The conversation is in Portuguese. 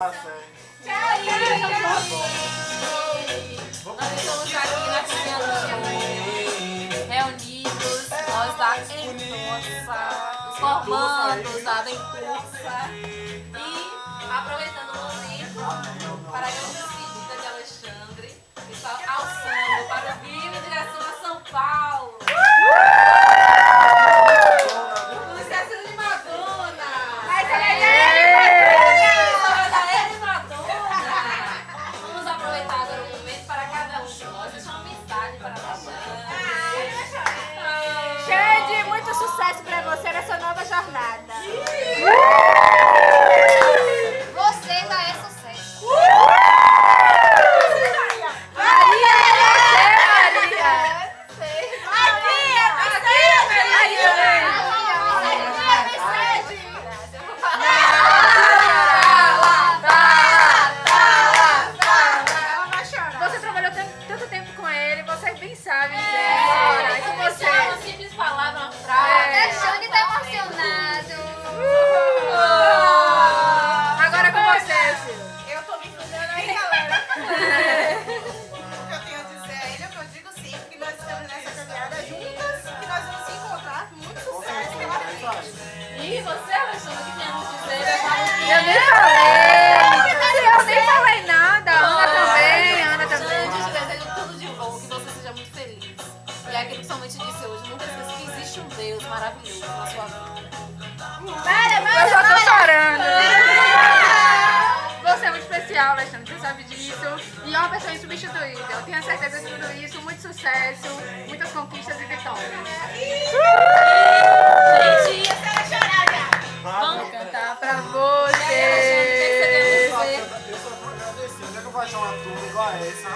Nós estamos aqui na Cozinha do reunidos, nós da Enturça, os formandos da Enturça, e aproveitando o momento para a grande despedida de Alexandre, que está alçando para o Rio em direção a São Paulo. Não esquecendo de Madonna! Mas vamos aproveitar agora o momento para cada um de nós deixar uma mensagem para a Xande, muito sucesso pra você nessa nova jornada. Você ainda é sucesso. Você trabalhou tanto tempo com ele, você bem sabe, né? Com você. Uma simples palavra, uma frase. O Xande tá emocionado. Agora com você, Silvio. Eu tô me fudendo aí, galera. O que eu tenho a dizer a ele é o que eu digo sempre, que nós estamos nessa caminhada juntas, que nós vamos se encontrar. Muito sucesso pela frente. E você, Alexandre, o que tem a nos dizer? Eu nem falei. Eu nem falei nada. Ana também, Ana também. Eu te desejo tudo de bom, que você seja muito feliz. E é aquilo que somente disse hoje, nunca esqueça que existe um Deus maravilhoso na sua vida. Eu só tô chorando. Você é muito especial, Alexandre, você sabe disso. E é uma pessoa insubstituível. Eu tenho certeza de tudo isso. Muito sucesso, muitas conquistas e vitórias. Gente, vamos Cantar pra E aí, Alexandre, o que você tem a você. dizer? Ah! Eu só vou agradecer. Onde é que eu vou achar uma turma igual a essa?